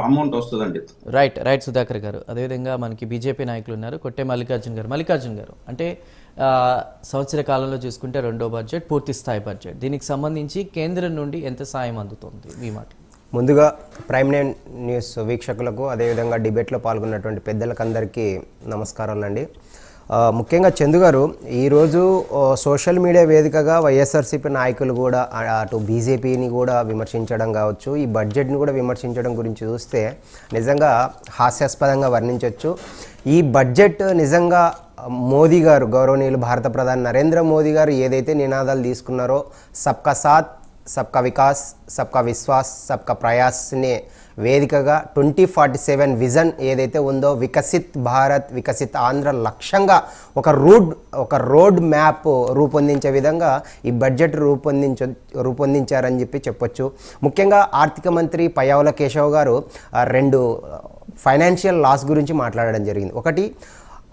Amount వస్తుందండి. Right right Sudhakar గారు. అదేవిధంగా మనకి బీజేపీ నాయకులు ఉన్నారు, కొట్టే మల్లికార్జున్ గారు అంటే సంవత్సర కాలంలో చూసుకుంటే రెండో బడ్జెట్, పూర్తి స్థాయి బడ్జెట్, దీనికి సంబంధించి కేంద్రం నుండి ఎంత సాయం అందుతుంది మీ మాట? ముందుగా ప్రైమ్ నైన్ న్యూస్ వీక్షకులకు, అదేవిధంగా డిబేట్లో పాల్గొన్నటువంటి పెద్దలకందరికీ నమస్కారాలండి. ముఖ్యంగా చందు గారు, ఈరోజు సోషల్ మీడియా వేదికగా వైఎస్ఆర్సీపీ నాయకులు కూడా అటు బీజేపీని కూడా విమర్శించడం కావచ్చు, ఈ బడ్జెట్ని కూడా విమర్శించడం గురించి చూస్తే నిజంగా హాస్యాస్పదంగా వర్ణించవచ్చు. ఈ బడ్జెట్ నిజంగా మోదీ గారు, గౌరవనీయులు భారత ప్రధాని నరేంద్ర మోదీ గారు ఏదైతే నినాదాలు తీసుకున్నారో, సబ్కా సాత్, సబ్కా వికాస్, సబ్కా విశ్వాస్, సబ్కా ప్రయాస్నే వేదికగా 2047 విజన్ ఏదైతే ఉందో, వికసిత్ భారత్, వికసిత్ ఆంధ్ర లక్ష్యంగా ఒక రోడ్ మ్యాప్ రూపొందించే విధంగా ఈ బడ్జెట్ రూపొందించారని చెప్పొచ్చు. ముఖ్యంగా ఆర్థిక మంత్రి పయ్యావుల కేశవ్ గారు 2 ఫైనాన్షియల్ లాస్ గురించి మాట్లాడడం జరిగింది. ఒకటి,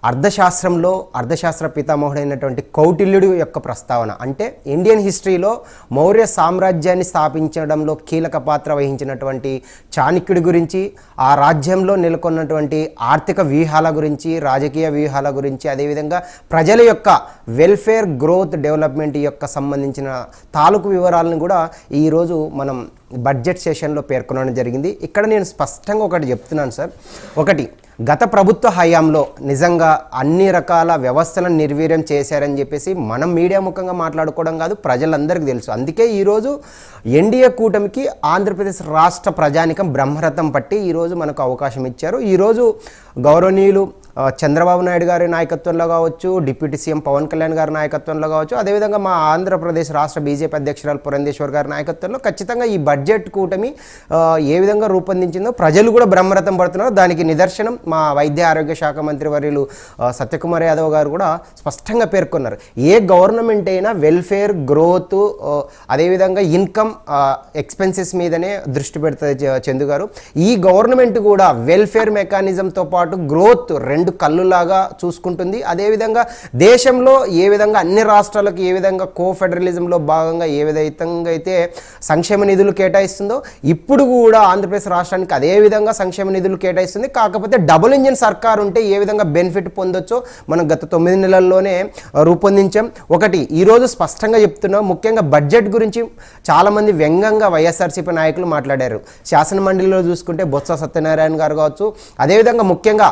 అర్థశాస్త్ర పితామహుడైనటువంటి కౌటిల్యుడి యొక్క ప్రస్తావన, అంటే ఇండియన్ హిస్టరీలో మౌర్య సామ్రాజ్యాన్ని స్థాపించడంలో కీలక పాత్ర వహించినటువంటి చాణక్యుడి గురించి, ఆ రాజ్యంలో నెలకొన్నటువంటి ఆర్థిక వ్యూహాల గురించి, రాజకీయ వ్యూహాల గురించి, అదేవిధంగా ప్రజల యొక్క వెల్ఫేర్, గ్రోత్, డెవలప్మెంట్ యొక్క సంబంధించిన తాలూకు వివరాలను కూడా ఈరోజు మనం బడ్జెట్ సెషన్లో పేర్కొనడం జరిగింది. ఇక్కడ నేను స్పష్టంగా ఒకటి చెప్తున్నాను సార్. ఒకటి, గత ప్రభుత్వ హయాంలో నిజంగా అన్ని రకాల వ్యవస్థలను నిర్వీర్యం చేశారని చెప్పేసి మనం మీడియా ముఖంగా మాట్లాడుకోవడం కాదు, ప్రజలందరికీ తెలుసు. అందుకే ఈరోజు ఎన్డీఏ కూటమికి ఆంధ్రప్రదేశ్ రాష్ట్ర ప్రజానికం బ్రహ్మరథం పట్టి ఈరోజు మనకు అవకాశం ఇచ్చారు. ఈరోజు గౌరవనీయులు చంద్రబాబు నాయుడు గారి నాయకత్వంలో కావచ్చు, డిప్యూటీ సీఎం పవన్ కళ్యాణ్ గారి నాయకత్వంలో కావచ్చు, అదేవిధంగా మా ఆంధ్రప్రదేశ్ రాష్ట్ర బీజేపీ అధ్యక్షురాలు పురంధేశ్వర్ గారి నాయకత్వంలో ఖచ్చితంగా ఈ బడ్జెట్ కూటమి ఏ విధంగా రూపొందించిందో ప్రజలు కూడా బ్రహ్మరథం పడుతున్నారు. దానికి నిదర్శనం మా వైద్య ఆరోగ్య శాఖ మంత్రి వర్యులు సత్యకుమార్ యాదవ్ గారు కూడా స్పష్టంగా పేర్కొన్నారు. ఏ గవర్నమెంట్ అయినా వెల్ఫేర్, గ్రోత్, అదేవిధంగా ఇన్కమ్, ఎక్స్పెన్సెస్ మీదనే దృష్టి పెడుతుంది చందు గారు. ఈ గవర్నమెంట్ కూడా వెల్ఫేర్ మెకానిజంతో పాటు గ్రోత్ రెండు కళ్ళులాగా చూసుకుంటుంది. అదేవిధంగా దేశంలో ఏ విధంగా అన్ని రాష్ట్రాలకు ఏ విధంగా కోఫెడరలిజంలో భాగంగా ఏ విధంగా అయితే సంక్షేమ నిధులు కేటాయిస్తుందో, ఇప్పుడు కూడా ఆంధ్రప్రదేశ్ రాష్ట్రానికి అదే విధంగా సంక్షేమ నిధులు కేటాయిస్తుంది. కాకపోతే డబుల్ ఇంజిన్ సర్కార్ ఉంటే ఏ విధంగా బెనిఫిట్ పొందొచ్చో మనం గత 9 నెలల్లోనే రూపొందించాం. ఒకటి, ఈరోజు స్పష్టంగా చెప్తున్నాం. ముఖ్యంగా బడ్జెట్ గురించి చాలామంది వ్యంగ్యంగా వైఎస్ఆర్సీపీ నాయకులు మాట్లాడారు. శాసన మండలిలో చూసుకుంటే బొత్స సత్యనారాయణ గారు కావచ్చు, అదేవిధంగా ముఖ్యంగా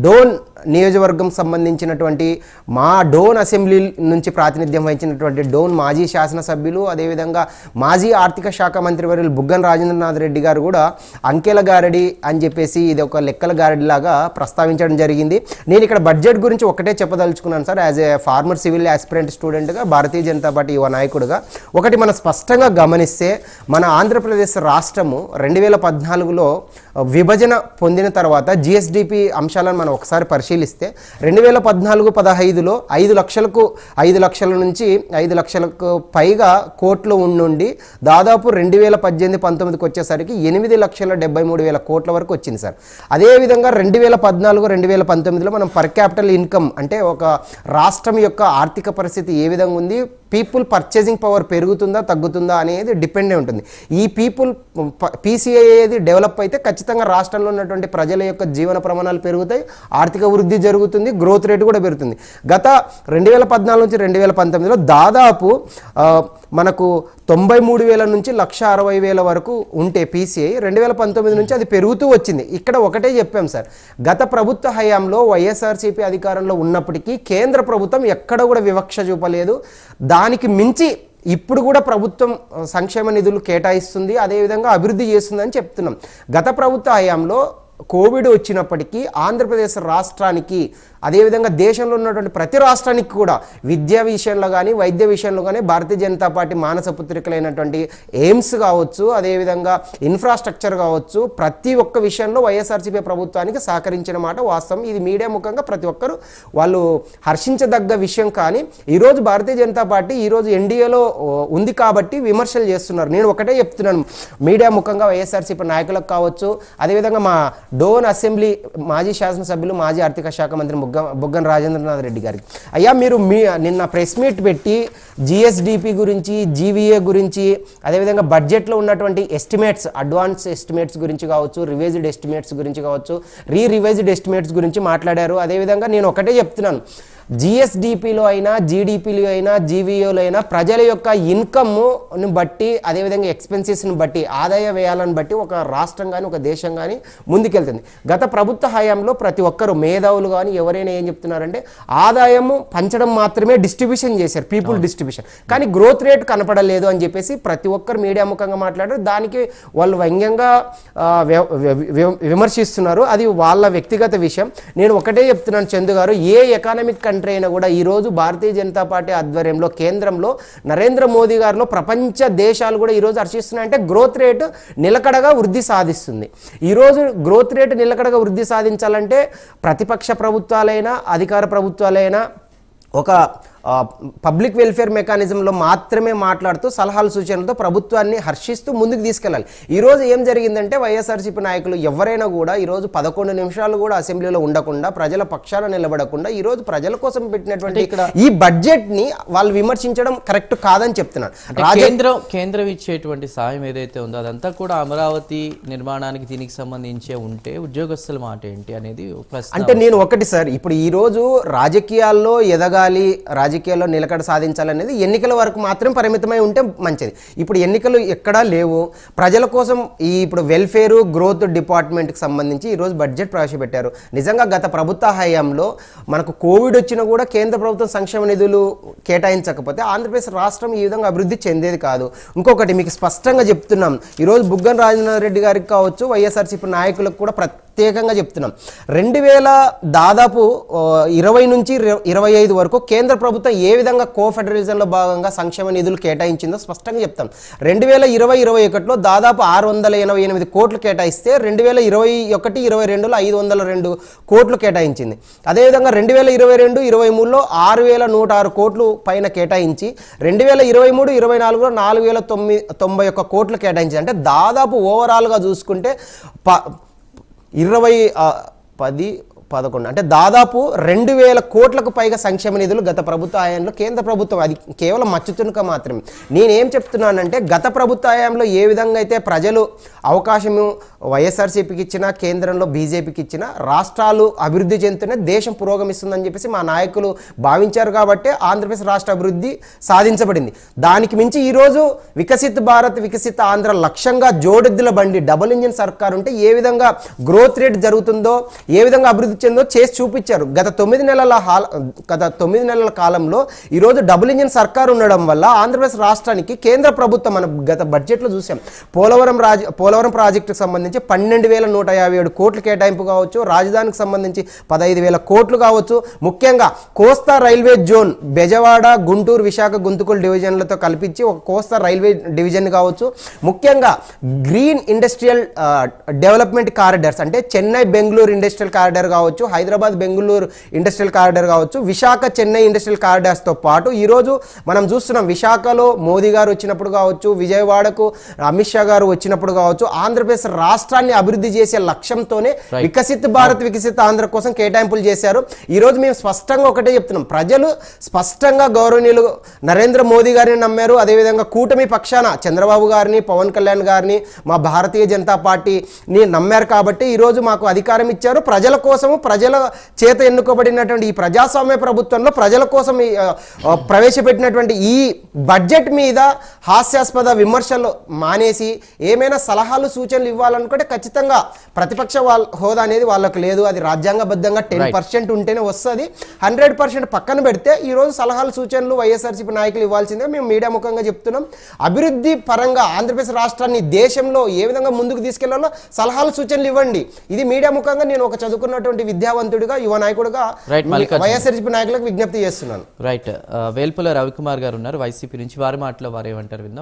డోన్ నియోజకవర్గం సంబంధించినటువంటి మా డోన్ అసెంబ్లీ నుంచి ప్రాతినిధ్యం వహించినటువంటి డోన్ మాజీ శాసనసభ్యులు, అదేవిధంగా మాజీ ఆర్థిక శాఖ మంత్రి వర్యులు బుగ్గన రాజేంద్రనాథ్ రెడ్డి గారు కూడా అంకెల గారడి అని చెప్పేసి ఇది ఒక లెక్కల గారడి లాగా ప్రస్తావించడం జరిగింది. నేను ఇక్కడ బడ్జెట్ గురించి ఒకటే చెప్పదలుచుకున్నాను sir. As a former civil aspirant స్టూడెంట్గా, భారతీయ జనతా పార్టీ యువ నాయకుడిగా ఒకటి మనం స్పష్టంగా గమనిస్తే, మన ఆంధ్రప్రదేశ్ రాష్ట్రము 2014లో విభజన పొందిన తర్వాత జిఎస్డిపి అంశాలను మనం ఒకసారి పరిశీలిస్తే 2014-15లో 5 లక్షల నుంచి 5 లక్షలకు పైగా కోట్లు ఉండి దాదాపు 2018-19కి వచ్చేసరికి 8,73,000 కోట్ల వరకు వచ్చింది సార్. అదేవిధంగా 2014-2019లో మనం పర్ క్యాపిటల్ ఇన్కమ్ అంటే ఒక రాష్ట్రం యొక్క ఆర్థిక పరిస్థితి ఏ విధంగా ఉంది, పీపుల్ పర్చేసింగ్ పవర్ పెరుగుతుందా తగ్గుతుందా అనేది డిపెండ్ ఉంటుంది. ఈ పీసీఐ ఏది డెవలప్ అయితే ఖచ్చితంగా రాష్ట్రంలో ఉన్నటువంటి ప్రజల యొక్క జీవన ప్రమాణాలు పెరుగుతాయి, ఆర్థిక వృద్ధి జరుగుతుంది, గ్రోత్ రేటు కూడా పెరుగుతుంది. గత 2014 నుంచి 2019లో దాదాపు మనకు 93,000 నుంచి 1,60,000 వరకు ఉంటే పీసీఐ 2019 నుంచి అది పెరుగుతూ వచ్చింది. ఇక్కడ ఒకటే చెప్పాం సార్, గత ప్రభుత్వ హయాంలో వైఎస్ఆర్సీపీ అధికారంలో ఉన్నప్పటికీ కేంద్ర ప్రభుత్వం ఎక్కడ కూడా వివక్ష చూపలేదు. దానికి మించి ఇప్పుడు కూడా ప్రభుత్వం సంక్షేమ నిధులు కేటాయిస్తుంది, అదేవిధంగా అభివృద్ధి చేస్తుందని చెప్తున్నాం. గత ప్రభుత్వ హయాంలో కోవిడ్ వచ్చినప్పటికీ ఆంధ్రప్రదేశ్ రాష్ట్రానికి, అదేవిధంగా దేశంలో ఉన్నటువంటి ప్రతి రాష్ట్రానికి కూడా విద్యా విషయంలో కానీ వైద్య విషయంలో కానీ భారతీయ జనతా పార్టీ మానస పుత్రికలైనటువంటి ఎయిమ్స్ కావచ్చు, అదేవిధంగా ఇన్ఫ్రాస్ట్రక్చర్ కావచ్చు, ప్రతి ఒక్క విషయంలో వైఎస్ఆర్సీపీ ప్రభుత్వానికి సహకరించిన మాట వాస్తవం. ఇది మీడియా ముఖంగా ప్రతి ఒక్కరు వాళ్ళు హర్షించదగ్గ విషయం. కానీ ఈరోజు భారతీయ జనతా పార్టీ ఈరోజు ఎన్డీఏలో ఉంది కాబట్టి విమర్శలు చేస్తున్నారు. నేను ఒకటే చెప్తున్నాను, మీడియా ముఖంగా వైఎస్ఆర్సీపీ నాయకులకు కావచ్చు, అదేవిధంగా మా డోన్ అసెంబ్లీ మాజీ శాసనసభ్యులు మాజీ ఆర్థిక శాఖ మంత్రి బుగ్గన రాజేంద్రనాథ్ రెడ్డి గారికి, అయ్యా మీరు నిన్న ప్రెస్ మీట్ పెట్టి జిఎస్డిపి గురించి, జీవీఏ గురించి, అదేవిధంగా బడ్జెట్లో ఉన్నటువంటి ఎస్టిమేట్స్, అడ్వాన్స్ ఎస్టిమేట్స్ గురించి కావచ్చు, రివైజ్డ్ ఎస్టిమేట్స్ గురించి కావచ్చు, రివైజ్డ్ ఎస్టిమేట్స్ గురించి మాట్లాడారు. అదేవిధంగా నేను ఒకటే చెప్తున్నాను, జిఎస్డిపిలో అయినా, జీడిపిలో అయినా, జీవీఓలో అయినా ప్రజల యొక్క ఇన్కమ్ను బట్టి, అదేవిధంగా ఎక్స్పెన్సెస్ని బట్టి, ఆదాయ వ్యయాలను బట్టి ఒక రాష్ట్రం కానీ ఒక దేశం కానీ ముందుకెళ్తుంది. గత ప్రభుత్వ హయాంలో ప్రతి ఒక్కరు మేధావులు కానీ ఎవరైనా ఏం చెప్తున్నారంటే ఆదాయము పంచడం మాత్రమే డిస్ట్రిబ్యూషన్ చేశారు, పీపుల్ డిస్ట్రిబ్యూషన్, కానీ గ్రోత్ రేట్ కనపడలేదు అని చెప్పేసి ప్రతి ఒక్కరు మీడియా ముఖంగా మాట్లాడారు. దానికి వాళ్ళు వ్యంగ్యంగా విమర్శిస్తున్నారు. అది వాళ్ళ వ్యక్తిగత విషయం. నేను ఒకటే చెప్తున్నాను చందు గారు, ఏ ఎకానమిక్ కంట్రీ అయినా కూడా ఈరోజు భారతీయ జనతా పార్టీ ఆధ్వర్యంలో కేంద్రంలో నరేంద్ర మోదీ గారిలో ప్రపంచ దేశాలు కూడా ఈరోజు హర్షిస్తున్నాయంటే గ్రోత్ రేటు నిలకడగా వృద్ధి సాధిస్తుంది. ఈరోజు గ్రోత్ రేటు నిలకడగా వృద్ధి సాధించాలంటే ప్రతిపక్ష ప్రభుత్వాలైనా అధికార ప్రభుత్వాలైనా ఒక పబ్లిక్ వెల్ఫేర్ మెకానిజంలో మాత్రమే మాట్లాడుతూ సలహాలు సూచనలతో ప్రభుత్వాన్ని హర్షిస్తూ ముందుకు తీసుకెళ్ళాలి. ఈరోజు ఏం జరిగిందంటే వైఎస్ఆర్సీపీ నాయకులు ఎవరైనా కూడా ఈరోజు 11 నిమిషాలు కూడా అసెంబ్లీలో ఉండకుండా, ప్రజల పక్షాన నిలబడకుండా ఈరోజు ప్రజల కోసం పెట్టినటువంటి ఈ బడ్జెట్ని వాళ్ళు విమర్శించడం కరెక్ట్ కాదని చెప్తున్నారు. కేంద్రం ఇచ్చేటువంటి సాయం ఏదైతే ఉందో అదంతా కూడా అమరావతి నిర్మాణానికి దీనికి సంబంధించే ఉంటే ఉద్యోగస్తుల మాట ఏంటి అనేది అంటే నేను ఒకటి సార్, ఇప్పుడు ఈరోజు రాజకీయాల్లో ఎదగాలి, రాజకీయాల్లో నిలకడ సాధించాలనేది ఎన్నికల వరకు మాత్రం పరిమితమై ఉంటే మంచిది. ఇప్పుడు ఎన్నికలు ఎక్కడా లేవు. ప్రజల కోసం ఇప్పుడు వెల్ఫేరు గ్రోత్ డిపార్ట్మెంట్కి సంబంధించి ఈరోజు బడ్జెట్ ప్రవేశపెట్టారు. నిజంగా గత ప్రభుత్వ హయాంలో మనకు కోవిడ్ వచ్చినా కూడా కేంద్ర ప్రభుత్వం సంక్షేమ నిధులు కేటాయించకపోతే ఆంధ్రప్రదేశ్ రాష్ట్రం ఈ విధంగా అభివృద్ధి చెందేది కాదు. ఇంకొకటి మీకు స్పష్టంగా చెప్తున్నాం, ఈరోజు బుగ్గన రాజేంద్రనాథ్ రెడ్డి గారికి కావచ్చు, వైఎస్ఆర్సీపీ నాయకులకు కూడా ప్రత్యేకంగా చెప్తున్నాం, 2000 దాదాపు 20 నుంచి 25 వరకు కేంద్ర ప్రభుత్వం ఏ విధంగా కోఫెడరలిజంలో భాగంగా సంక్షేమ నిధులు కేటాయించిందో స్పష్టంగా చెప్తాం. 2020-21లో దాదాపు 688 కోట్లు కేటాయిస్తే 2021-22లో 502 కోట్లు కేటాయించింది. అదేవిధంగా 2022-23లో 6106 కోట్లు పైన కేటాయించి 2023-24లో 4091 కోట్లు కేటాయించింది. అంటే దాదాపు ఓవరాల్గా చూసుకుంటే 10-11 అంటే దాదాపు 2000 కోట్లకు పైగా సంక్షేమ నిధులు గత ప్రభుత్వ హయాంలో కేంద్ర ప్రభుత్వం, అది కేవలం మచ్చుతునుక మాత్రమే. నేనేం చెప్తున్నానంటే గత ప్రభుత్వ హయాంలో ఏ విధంగా అయితే ప్రజలు అవకాశము వైఎస్ఆర్సీపీకి ఇచ్చినా, కేంద్రంలో బీజేపీకి ఇచ్చినా రాష్ట్రాలు అభివృద్ధి చెందుతూనే దేశం పురోగమిస్తుందని చెప్పేసి మా నాయకులు భావించారు కాబట్టి ఆంధ్రప్రదేశ్ రాష్ట్ర అభివృద్ధి సాధించబడింది. దానికి మించి ఈరోజు వికసిత్ భారత్ వికసిత్ ఆంధ్ర లక్ష్యంగా జోడెద్దుల బండి డబుల్ ఇంజిన్ సర్కార్ ఉంటే ఏ విధంగా గ్రోత్ రేట్ జరుగుతుందో, ఏ విధంగా అభివృద్ధి చెందో చేసి చూపించారు. గత 9 నెలల కాలంలో ఈరోజు డబుల్ ఇంజిన్ సర్కార్ ఉండడం వల్ల ఆంధ్రప్రదేశ్ రాష్ట్రానికి కేంద్ర ప్రభుత్వం మనం గత బడ్జెట్లో చూసాం, పోలవరం ప్రాజెక్టుకు సంబంధించి 12,157 కోట్లు కేటాయింపు కావచ్చు, రాజధానికి సంబంధించి 15,000 కోట్లు కావచ్చు, ముఖ్యంగా కోస్తా రైల్వే జోన్ బెజవాడ, గుంటూరు, విశాఖ, గుంతకల్ డివిజన్లతో కల్పించి ఒక కోస్తా రైల్వే డివిజన్ కావచ్చు, ముఖ్యంగా గ్రీన్ ఇండస్ట్రియల్ డెవలప్మెంట్ కారిడార్స్ అంటే చెన్నై బెంగళూరు ఇండస్ట్రియల్ కారిడార్ కావచ్చు, హైదరాబాద్ బెంగళూరు ఇండస్ట్రియల్ కారిడార్ కావచ్చు, విశాఖ చెన్నై ఇండస్ట్రియల్ కారిడార్స్తో పాటు ఈరోజు మనం చూస్తున్నాం విశాఖలో మోదీ గారు వచ్చినప్పుడు కావచ్చు, విజయవాడకు అమిత్ షా గారు వచ్చినప్పుడు కావచ్చు, ఆంధ్రప్రదేశ్ రాష్ట్రాన్ని అభివృద్ధి చేసే లక్ష్యంతోనే వికసిత్ భారత్ వికసిత్ ఆంధ్ర కోసం కేటాయింపులు చేశారు. ఈరోజు మేము స్పష్టంగా ఒకటే చెప్తున్నాం, ప్రజలు స్పష్టంగా గౌరవనీయులు నరేంద్ర మోదీ గారిని నమ్మారు. అదేవిధంగా కూటమి పక్షాన చంద్రబాబు గారిని, పవన్ కళ్యాణ్ గారిని, మా భారతీయ జనతా పార్టీని నమ్మారు కాబట్టి ఈరోజు మాకు అధికారం ఇచ్చారు. ప్రజల కోసము, ప్రజల చేత ఎన్నుకోబడినటువంటి ఈ ప్రజాస్వామ్య ప్రభుత్వంలో ప్రజల కోసం ప్రవేశపెట్టినటువంటి ఈ బడ్జెట్ మీద హాస్యాస్పద విమర్శలు మానేసి ఏమైనా సలహాలు సూచనలు ఇవ్వాలనుకుంటే ఖచ్చితంగా ప్రతిపక్ష హోదా అనేది వాళ్ళకు లేదు. అది రాజ్యాంగబద్ధంగా 10% ఉంటేనే వస్తుంది. 100% పక్కన పెడితే ఈరోజు సలహాలు సూచనలు వైఎస్ఆర్సీపీ నాయకులు ఇవ్వాల్సిందే మేము మీడియా ముఖంగా చెప్తున్నాం. అభివృద్ధి పరంగా ఆంధ్రప్రదేశ్ రాష్ట్రాన్ని దేశంలో ఏ విధంగా ముందుకు తీసుకెళ్లాలో సలహాలు సూచనలు ఇవ్వండి. ఇది మీడియా ముఖంగా నేను ఒక చదువుకున్నటువంటి విద్యావంతుడిగా, యువ నాయకుడిగా వైఎస్ఆర్సీపీ నాయకులకు విజ్ఞప్తి చేస్తున్నాను. రైట్. వేల్పుల రవికుమార్ గారు ఉన్నారు వైసీపీ నుంచి, వారి మాటలో వారు ఏమంటారు విందాం.